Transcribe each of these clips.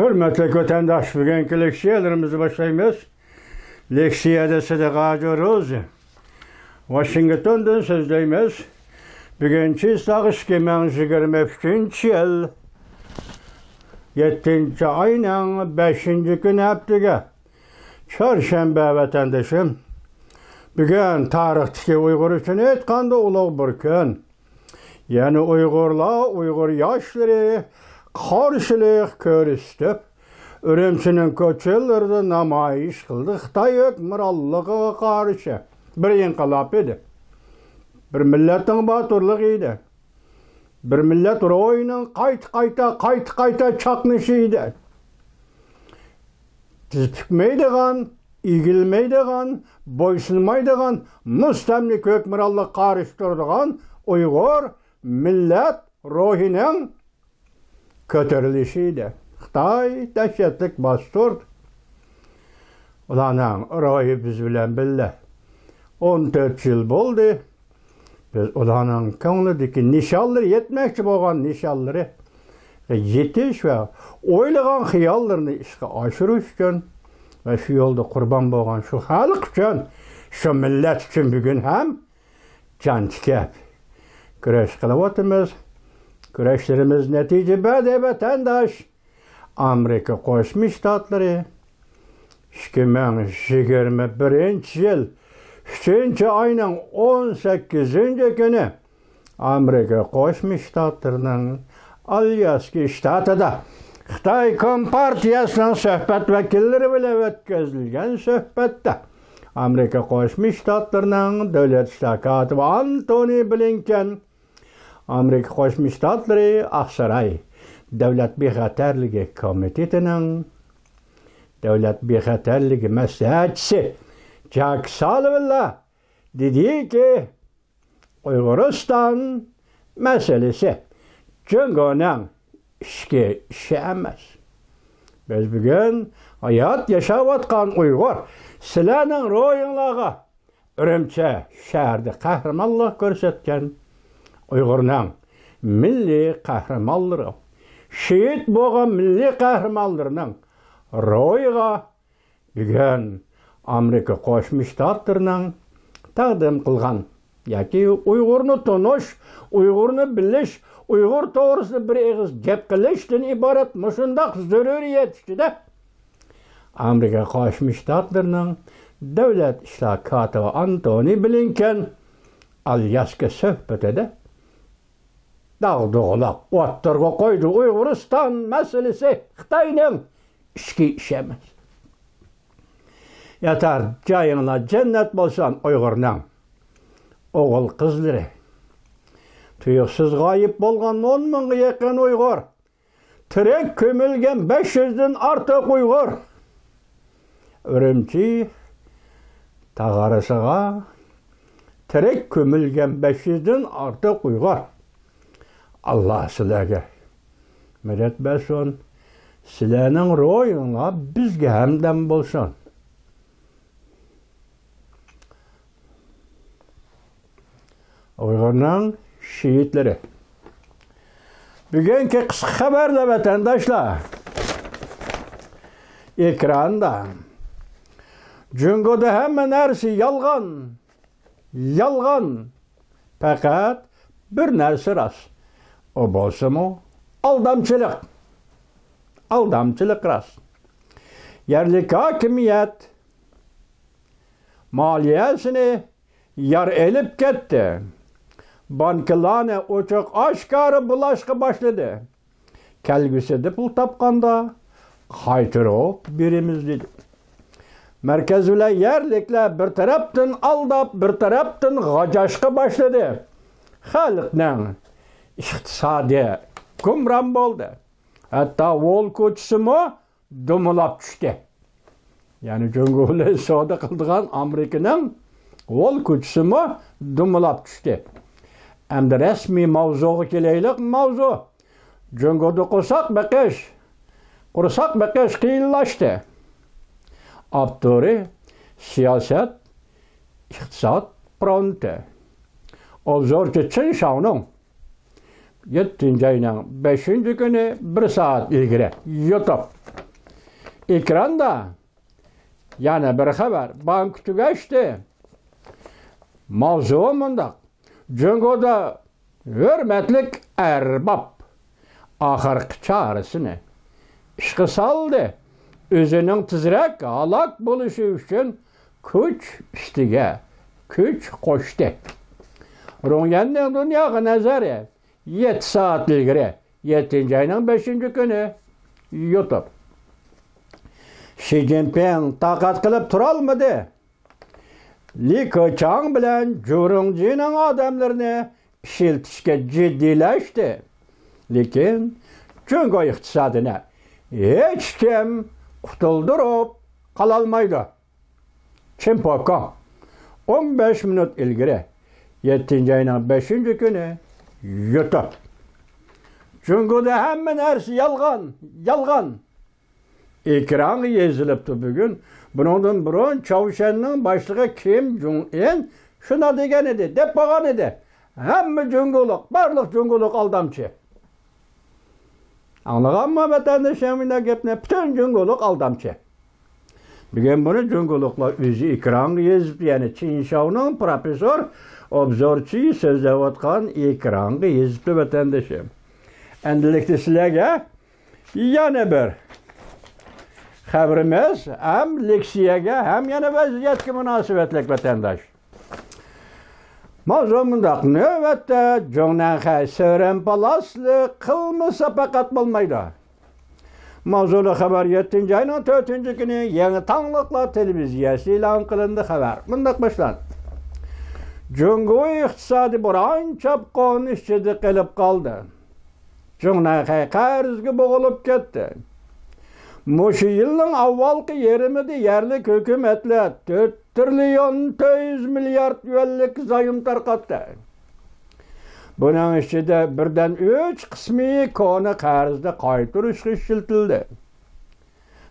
Hürmetli vatandaş, bugünkü leksiyalarımızı başlayımız. Leksiyada sıdıqacıyoruz. Washington'dan sözleyimiz. Bugünkü sağış kemen 23. yıl 7. ayının 5. günü haftaga. Çarşamba vatandaşım. Bugün tarihteki Uygur için etkanda ulaq bir gün. Yani Uygur yaşları karşılık körüstüp, Ürümçinin köçelerde namayış kıldı. Xitay hükmürallığı karşı bir inkılap idi. Bir milletin batırlığı idi. Bir millet royunun kayta çaknışıydı. Tükmeydiğen, ilgilmeydiğen, boysunmaydiğen, müstemlik hükmürallığı karıştırdığan Uygur millet ruhinin kötürülüşüydü. Xitay dehşetlik bastırdı. Ulanın ruhu biz bilen bille. 14 yıl oldu. Biz ulanın köңlüdeki nişanları yetmekçi bolgan nişanları yetiş ve oylagan hiyallarını işe aşırı üçün ve şu yolda kurban bolgan şu halk üçün, şu millet üçün bugün hem can tikep güreş kılıvatımız. Güreşlerimiz netice bade vatandaş. Amerika Koşmuş Ştatları 2021 yıl 3. ayının 18. günü Amerika Koşmuş Ştatlarının Alyaska ştatıda Xitay Kompartiyasının söhbet vekilleri bile ötközülgen söhbette Amerika Koşmuş Ştatlarının devlet ştakatı Antony Blinken Amerika Koşmuş Ştatları Aksaray Devlet Bexaterligi Komitetinin Devlet Bexaterligi Mesleğetçisi Jack Sullivan'la dedi ki Uyguristan meselesi Cungo'nun işki emez. Biz bugün hayat yaşavatkan Uygur silenin royunlağı Ürümçi şehirde kahramanlık görsetken Uygur'un milli kahramanları, şehit boğan milli kahramanlarının royuğa bugün Amerika Koşmuş Ştatlarının taqdim kılgan, yaki Uygur'unu tonuş, Uygur'unu biliş, Uygur doğrusu bir eğiz gep kılıştın ibaret muşundaq zörüriyet işte de Amerika Koşmuş Ştatlarının devlet işlakatı Antony Blinken Alyaska söhbetede dağdı olaq, otturga koydu Uyguristan meselesi Xitay'nın işki işemez. Yatar cayınla cennet bolsan Uygur'nın oğul kızları. Tuyuksuz gayip bolgan 10 mingga yakın Uygur. Tirek kömülgen 500'den artık Uygur. Ürümçi tağarısıga tirek kömülgen 500'den artık Uygur. Allah sizlerge medet bersin, sizlerning ro'yinglar bizga hamdam bo'lsin. Uygurning şehitleri. Bugünkü kısa haberde vatandaşlar ekranda Cungo'da hemen nersi yalgan fakat bir nersi rast. O bolsa mı? Aldamçılık rast. Yerlik hakimiyet maliyesini yar elip gitti. Bankalarına uçuk aşkarı bulaşkı başladı. Kelgüsü de pul tapkanda kaytırıp birimiz dedi. Merkezüle yerlikle bir taraftan aldap bir taraftan gacaşkı başladı. Halkın iktisadi kumran oldu. Hatta ol koçsumu dumulap düştü. Yani Cumhuriyet soda kıldığın Amerika'nın ol koçsumu dumulap düştü. Hem de resmi mavzuğa keleylik mavzu. Cumhuriyet'de kursak bekeş kıyıllaştı. Abduri siyaset, iktisat frontu. O zorcu Çin şavının 7. ayının 5. günü 1 saat ilgili YouTube Ekranda yana bir xabar. Bank tugaştı. Mavzu mundaq. Jungoda hürmetlik erbab ahirki çağrısını işqi saldı. Özünün tizrek halak buluşu üçün küç üstüge, küç koştu. Rongyan'ın dünyağı nazarı 7 saat ilgiri 7. ayının 5. günü YouTube. Xi Jinping takat kılıp turalmadı. Li Keqiang bilen Jurongji'nin adamlarını işiltişke ciddileşti. Lekin Jungo iqtisadına hiç kim qutuldurup qalalmaydı. Chimpoko 15 minut ilgiri 7. ayının 5. günü YouTube. Jungo'da hemen hersi yalgan. Ekranı yazılıptı bugün. Bunun burun Çavuşen'in başlığı Kim Jong-un şuna degen edi, dep bagan edi. Hemme Jungoluk, barlık Jungoluk aldamçı. Anlagan mı vatandaşımına gepne? Bütün Jungoluk aldamçı. Bugün bunu Jungolukla özü ekranı yazıp yani Çin Şav'ın profesör obzorçu sözlevatkan ekranı yazıptı vatandaşım. Endilikli sizlerge yana bir xabarimiz hem leksiyaga hem yana vaziyatga munosabatlik vatandaş. Mavzu mundaq navbatda Jonanxay Sören Palaslı qilmasa faqat bo'lmaydi. Mavzuli xabar 7. ayının 4. günü Yangi Tanglıqlar televiziyasi e'lon qilindi xabar. Mundaq boshlan. Jungo iqtisodi buran chapqon ichida qilib qoldi. Jonanxay qarzga bo'g'ilib ketdi. Muşu yılın avvalki yerimidi yerlik hükümetle 4 trilyon 400 milyar yuanlik zayım tarqatdı. Bunun içinde birden 3 kısmı konu qarzda qaytırış işiltildi.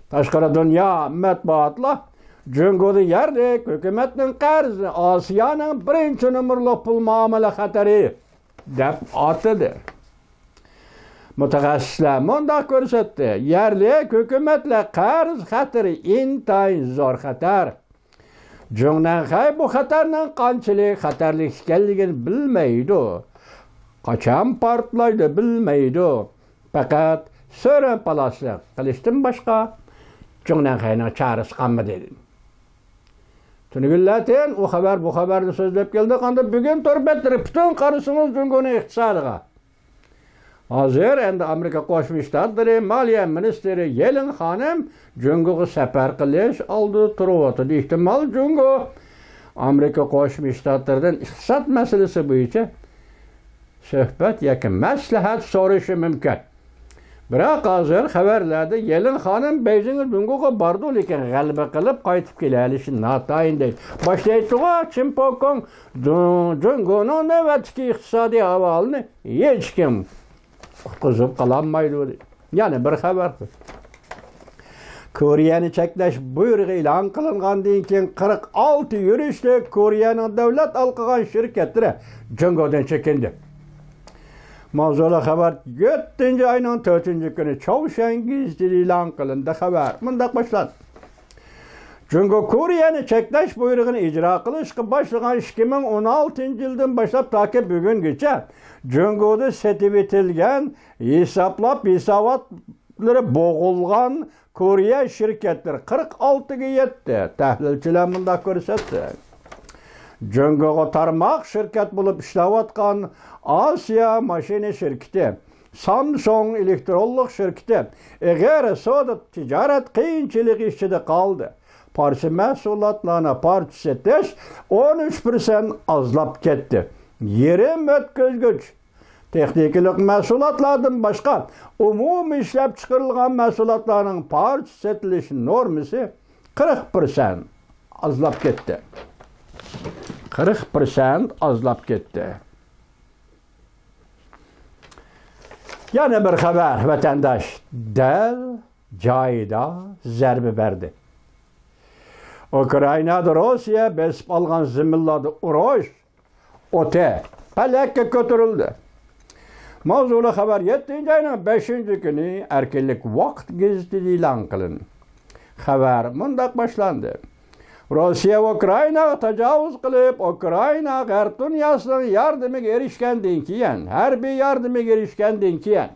Taşqara dünya matbuatla Jungo'da yerlik hükümetin qarzı Asiyanın birinci numurlu pul muamele xatari deb atıdı. Mutaxassislar mundaq ko'rsatdi. Yerlik hükümetle qarz xatari intayin zor xatar. Jonanxay bu xatarning qanchalik xatarli ekanligini bilmaydi. Qachon portlaydi bilmaydi. Faqat Sören Palasli qilishdan boshqa Jonanxayning chorasi qolmadi dedi. Tunigulaten o xabar bu xabarni so'zlab keldi. Qanda bugun to'rbattirib butun qarashingiz Jungoning iqtisodiga. Hazır endi Amerika Qo'shma Shtatlari Moliya ministri Yellen xonim Jungoga safar qilish oldi turyapti. Ehtimol Jungo Amerika Qo'shma Shtatlaridan iqtisod masalasi bo'yicha suhbat yoki maslahat so'rashi mumkin. Biroq hozir xabarlarda Yellen xonim Beijingga Jungoga bordi, lekin g'alaba qilib qaytib kelishi notayin deydi. Boshlaydigan Chimpokong Jungoning navbatdagi iqtisodiy ahvolini hech kim qutqizib qololmaydi. Yani bir xabar. Kore'ni cheklash buyrug'i e'lon qilingandan keyin 46 yurishli Kore'ning davlat alqigan shirkatlari Jungodan chekindi. Mavzuli xabar 7. ayının 4. günü Çavuşengiz e'lon qilindi xabar. Mundaq boshlanadi. Jungo Kore'ni cheklash buyrug'ini ijro qilishga boshlagan 2016 yildan boshlab toki bugungacha Jungo'da setib etilgan hisobotlari bo'g'ilgan Koreya shirkatlari 46 ga yetdi. Tahlilchilar mundaq ko'rsatdi. Jungoga tarmoq shirkat bo'lib ishlayotgan Asiya mashina shirkati, Samsung elektronlik shirkati Eg'er soda tijorat qiyinchilik ichida qoldi. Parça mahsulotlarni parçasetish 13% azlab ketdi. Yerim o'tkazgich texnikalik mahsulotlardan boshqa umumiy ishlab chiqarilgan mahsulotlarning parcha setilish normasi 40% azlab ketdi. 40% azlab ketdi. Yana bir xabar vatandaş dal joyida zarba berdi. Ukraynada Rossiya besib olgan ziminlarda urush o'ta palakka ko'tarildi. Mavzuli xabar 7. ayının 5. günü erkinlik vaqt gazetida e'lon qilindi. xabar mundaq başlandı. Rossiya Ukraynaga tajovuz qilib, Ukrayna G'arb dunyosining yardımiga erishgandan keyin, harbiy yardımiga erishgandan keyin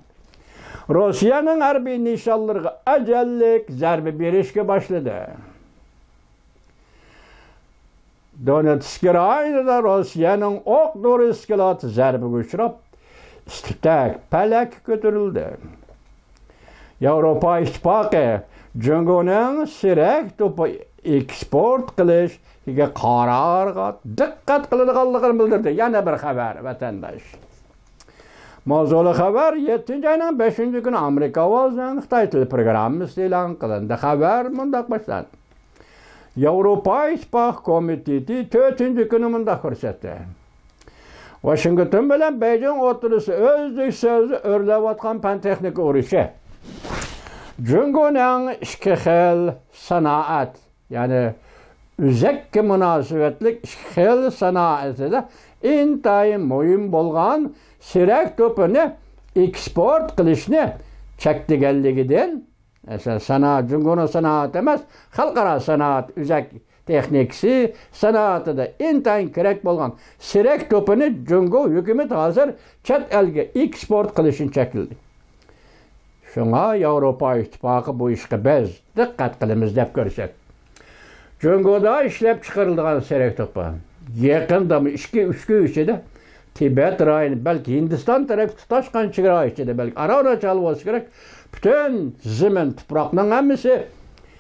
Rossiyaning harbiy nishonlariga ajallik zarba berishga boshladi. Donetsk rayonida Rossiyaning o'q dori iskeloti zarbaga uchrab, istak palak ko'tarildi. Yevropa ittifoqi Jungoning sirak to'pi eksport qilishga qarorga diqqat qiladiganligini bildirdi. Yana bir xabar vatandosh. Mavzuli xabar 7-oyning 5-kuni Amerika ovozining Xitoy tili programmasi e'lon qilindi. Xabar mundaq boshlandi. Yevropa İttifaqı Komiteti 4-kuni mundaq ko'rsatdi. Washington bilan Beijing o'rtasida o'zlik so'zi o'rlayotgan pan-texnika urushi. Jungoning ikki xil sanoat, ya'ni uzakka munosabatlik ikki xil sanoatida intayin muhim bo'lgan sirak to'pini eksport qilishni cheklanganligidan, sanoat Jungoning sanoati emas, xalqaro sanoat uzak texnikasi sanoatida intayin kerak bo'lgan sirak to'pini Jungo hukumat hozir chet elga eksport qilishni chekladi. Şuna Yevropa İttifaqı bu işe biz diqqat qilamiz deb ko'rsak. Jungoda ishlab chiqarilgan sirak to'pi yaqinda 2-3 kun ichida Tibet rayoni, balki Hindiston taraf tutashgan chegara ichida, balki Arora chalib olsa kerak, butun zamin tuproqning hammasi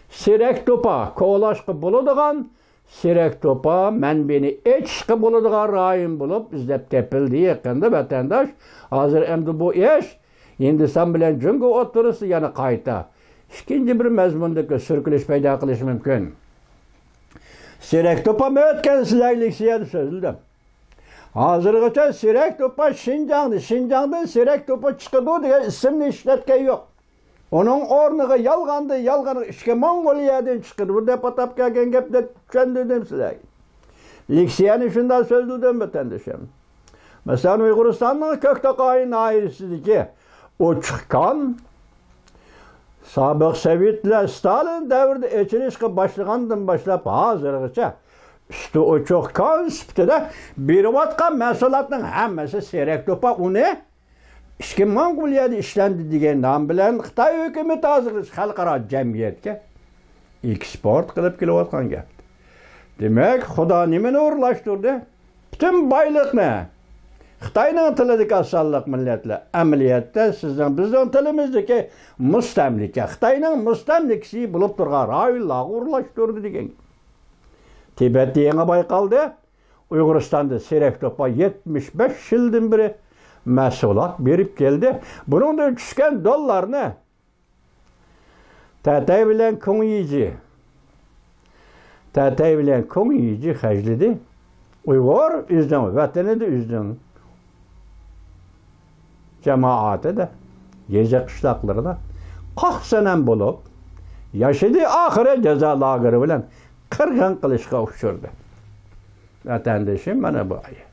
sirak to'pa kovlashga bo'ladigan, sirak to'pa manbini echishga bo'ladigan rayon bo'lib izlab topildi yaqinda vatandosh. Hozir endi bu ish Hindiston bilan Jungo o'rtasida yana qayta ikkinchi bir mazmundagi sirkilish paydo qilishi mumkin. Sirak to'pa o'tgan sizlarlik siyada so'zildi. Hozirgacha sirak to'pa Şinjandan sirak to'pa chiqadi degan ismni ishlatgan yo'q. Onun o'rniga yolg'on ishga Mongoliyadan chiqadi deb atab kelgan gapni tushundim sizlar. Leksiyani shunday so'zladim vatandoshim. Masalan, Uyg'uristonning Ko'ktoqay noyasidagi O'chiqqan sobiq Sovetlar Stalin davrida echirishga boshlagandan boshlab hozirgacha üstü O'chiqqan sifatida berayotgan mahsulotning hammasi sirak to'pa uni ishki Mongoliyada ishlandi degan nom bilan Xitoy hukumati hozir xalqaro jamiyatga eksport qilib kelayotgan gap. Demak, Xudo nimani o'rlashtirdi? Butun boyliqni Xitoyning tilidagi asonliq millatlar amaliyotda bizning tilimizdagi mustamlika, Xitoyning mustamlikasi bo'lib turgan rayonlarga o'rlashtirdi degan. Tibetda yangi bayqaldi, Uyg'uristonda sirak to'pa 75 yildan beri mahsulot berib keldi. Buningda tushgan dollarni Tatay bilan Ko'ngyici hajlidi. Uyg'ur o'zining vatanida o'zining jamoatida yeza qishloqlarida qoqsanan bo'lib yashidi, oxiri jazo lageri bilan qirg'in qilishga uchirdi. Vatandoshim mana bu oyat.